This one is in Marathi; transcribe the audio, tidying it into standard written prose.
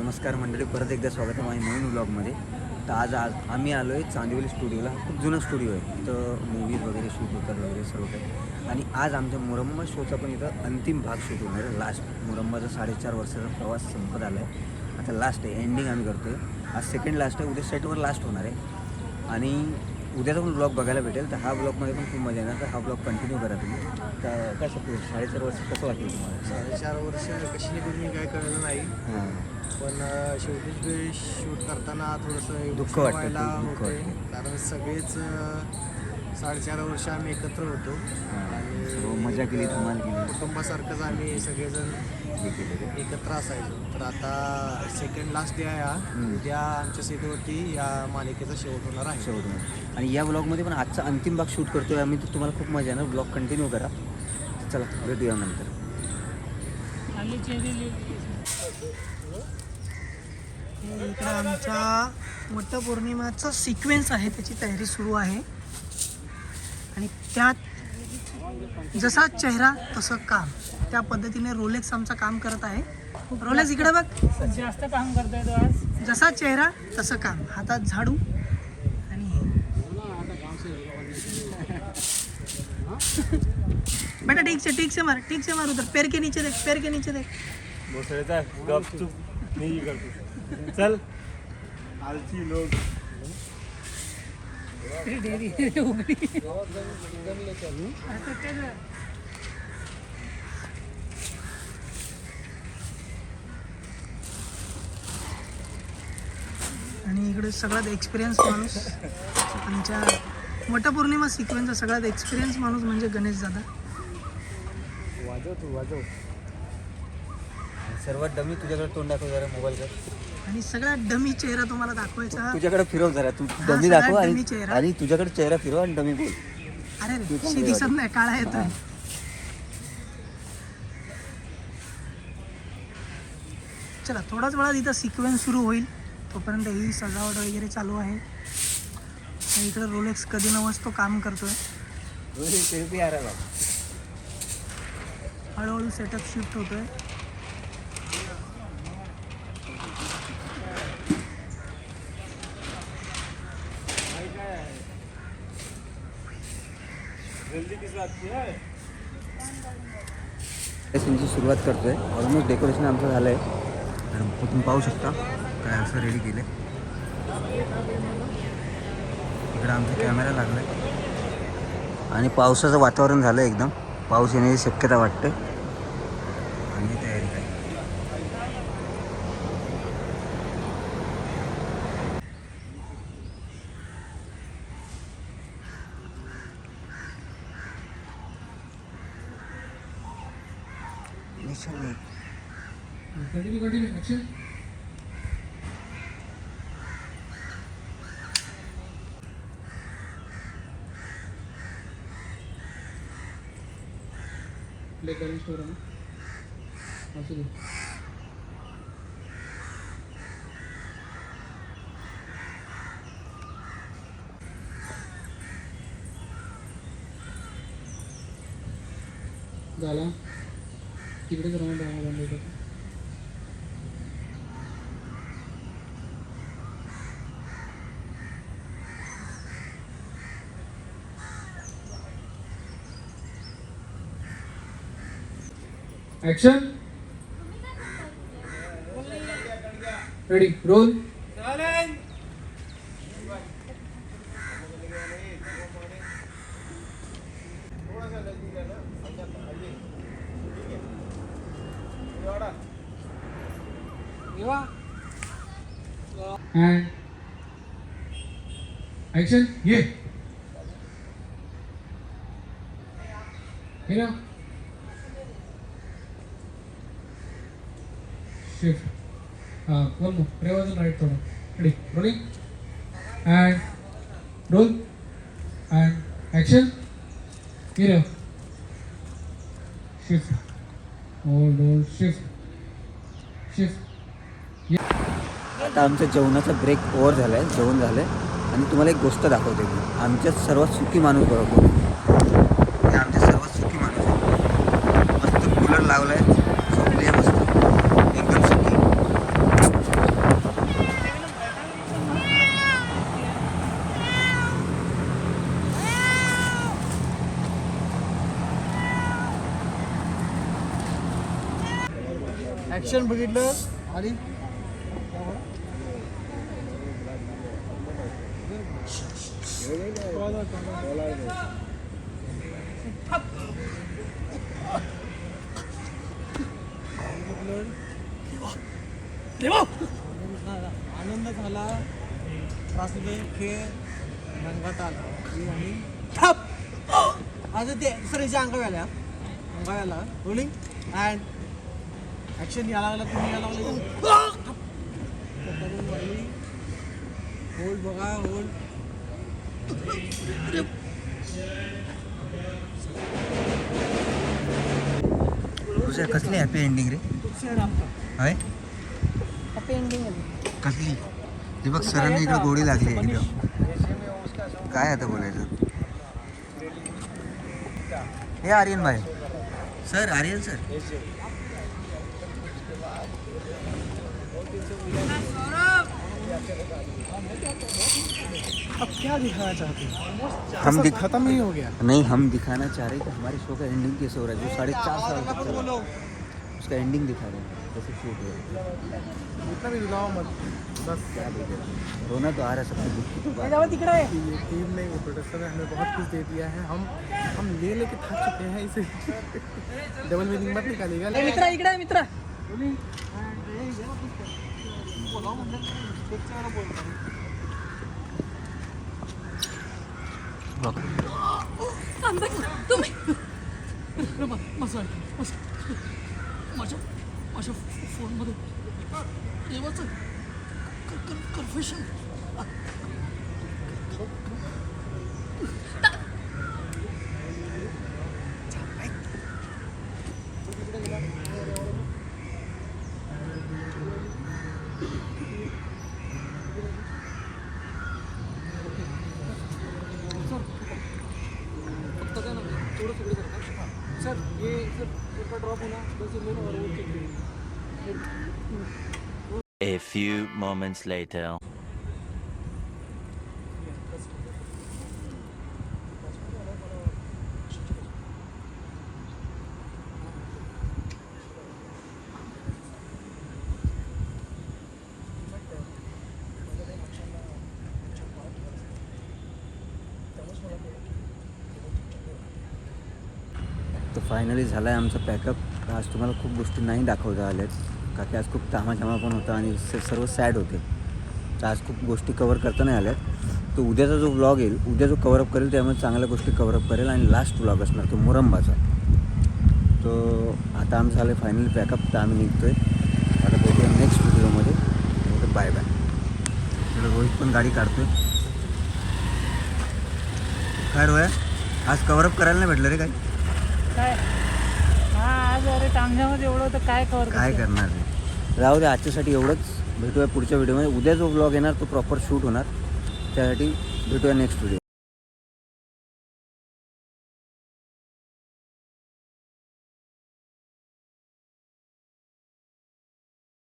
नमस्कार मंडळी, परत एकदा स्वागत आहे माझ्या नवीन ब्लॉगमध्ये. तर आज आम्ही आलो आहे चांदिवली स्टुडिओला. खूप जुना स्टुडिओ आहे, इथं मूवीज वगैरे शूट होतात वगैरे सर्व काही. आणि आज आमच्या मुरम्मा शोचा पण इथं अंतिम भाग शूट होणार आहे. लास्ट मुरम्माचा 4.5 वर्षाचा प्रवास संपत आला आहे. आता लास्ट आहे, एंडिंग आम्ही करतो आहे. आज सेकंड लास्ट आहे, उद्या सेटवर लास्ट होणार आहे. आणि उद्याचा पण ब्लॉग बघायला भेटेल. तर हा ब्लॉगमध्ये पण खूप मजा येणार. तर हा ब्लॉग कंटिन्यू करा तुम्ही. तर कसं 4.5 वर्ष कसं वाटेल तुम्हाला? 4.5 वर्ष कशी निघून मी काय कळलं नाही. हां, पण शेवटी शूट करताना थोडंसं दुःख वाटतं, व्हायला दुःख होते. वाटतं. कारण सगळेच 4.5 वर्ष आम्ही एकत्र होतो सर्व आणि मजा केली, धमाल केली. कुटुंबासारखंच आम्ही सगळेजण हे केलेलं. एकत्र असायचो. तर आता सेकंड लास्ट डे आहे हा. उद्या आमच्या सेटवरती या मालिकेचा शेवट होणार आहे. शेवट. आणि या ब्लॉगमध्ये पण आजचा अंतिम भाग शूट करतोय आम्ही. तर तुम्हाला खूप मजा येणार. ब्लॉग कंटिन्यू करा. चला भेटूया नंतर. इकडे आमचा वटपौर्णिमाचा सिक्वेन्स आहे, त्याची तयारी सुरू आहे. आणि त्यात जसा चेहरा तसं काम, त्या पद्धतीने रोलेक्स आमचं काम करत आहे. रोलेक्स इकडे बघ, जास्त काम करतोय तो आज. जसा चेहरा तसं काम, हातात झाडू आणि बेटा ठीक से मार उधर, पैर के नीचे देख. चल आलची लोग आणि इकडे सगळ्यात एक्सपिरियन्स माणूस, आमच्या वटपौर्णिमा सिक्वेन्सचा सगळ्यात एक्सपिरियन्स माणूस म्हणजे गणेश दादा. वाजव. सर्वात डमी तुझ्याकडे तोंड दाखव जरा मोबाईल कर. आणि सगळ्यात डमी चेहरा तुम्हाला दाखवायचा. तुझ्याकडे फिरव जरा. तू हा, डमी सगळ्यात दाखव डमी चेहरा. आणि तुझ्याकडे चेहरा फिरव आणि डमी बोल. अरे रे, दिसत नाही, काळा येतोय. चला थोड्याच वेळात इथं सिक्वेन्स सुरू होईल. तोपर्यंत ही सजावट वगैरे चालू आहे. आणि इकडे रोलेक्स कधी नवस तो काम करतोय. हळूहळू सेटअप शिफ्ट होतोय. डेकोरेशनची सुरुवात करतोय. ऑलमोस्ट डेकोरेशन आमचं झालं आहे. आणि तुम्ही पाहू शकता काय असं रेडी केलं आहे. इकडं आमचा कॅमेरा लागला आहे. आणि पावसाचं वातावरण झालं आहे, एकदम पाऊस येण्याची शक्यता वाटते. आणि तयारी काय निशाने. Continue action. प्ले करें स्टोर है असू दे. झाला तिकडेच राऊंड बंद होतं. Action. Ready roll. And action. ये here shift. One more. Reverse and right थोड़ा. Ready. Rolling. And roll. And action. Here. Shift. Hold. Shift. आता आमच्या जेवणाचा ब्रेक ओव्हर झाला आहे. जेवण झालं आहे. आणि तुम्हाला एक गोष्ट दाखवते मी. आमच्यात सर्वात सुखी माणूस बरोबर. हे आमचे सर्वात सुखी माणूस आहे. मस्त कूलर लावला आहे, झोपली आहे मस्त, एकदम सुखी. ऍक्शन बघितलं आणि आनंद झाला, त्रासले खेळ रंगात आला आणि ठप आता ते दुसऱ्याच्या अंगाव्याला रोलिंग अँड ॲक्शन यायला लागला, तुम्ही यायला लागले होल्ड बघा, होल्ड. तुझ्या कसली हॅपी एंडिंग रे आहे हॅपी एंडिंग आहे. कसली ती बघ सरांनी इकडे गोडी लागली आहे एकदम. काय आता बोलायचं हे आर्यन भाई सर, आर्यन सर अब क्या दिखाना चाहते हैं? हम सब खत्म ही हो गया. नहीं, हम दिखाना चाह रहे हैं कि हमारे शो का एंडिंग कैसे हो रहा है, जो 4.5 साल तक चला, बोलो उसका एंडिंग दिखा रहे हैं कैसे शूट हो रहा है. इतना भी रुलाओ मत, बस. क्या बोलते हैं, रोना तो आ रहा है सबसे दुखी तो बात जाऊ तिकडे आहे. ये टीम ने, ये प्रोड्यूसर ने हमें बहुत कुछ दे दिया है. हम ले लेके थक चुके हैं इसे. डबल मीनिंग मत निकालिएगा. ए, मित्रा इकडे आहे मित्रा. बघ. माझ्या फोनमध्ये देवाचं कन्फेशन. सर ये सर ड्रॉप होना 10 मिनट और वो चेक करिए. A few moments later. तर फायनली झाला आहे आमचा पॅकअप. आज तुम्हाला खूप गोष्टी नाही दाखवता आल्यात का की आज खूप तामाझामा पण होता आणि सर्व सॅड होते. तर आज खूप गोष्टी कवर करता नाही आल्यात. तो उद्याचा जो व्लॉग येईल, उद्या जो कवरअप करेल त्यामुळे चांगल्या गोष्टी कवरअप करेल आणि लास्ट व्लॉग असणार तो मुरंबाचा. तो आता आमचं झालं फायनली पॅकअप. तर आम्ही निघतो आहे आता. भेटूया नेक्स्ट व्हिडिओमध्ये. तर बाय बाय. तर रोहित पण गाडी काढतो आहे. काय रोया आज कवरअप करायला नाही भेटलं रे काय? काय हा आज अरे तामझामध्ये एवढं होतं काय कवर काय करणार रे. राहू दे आजच्यासाठी एवढंच. भेटूया पुढच्या व्हिडिओमध्ये. उद्या जो व्लॉग येणार तो प्रॉपर शूट होणार. त्यासाठी भेटूया नेक्स्ट व्हिडिओ.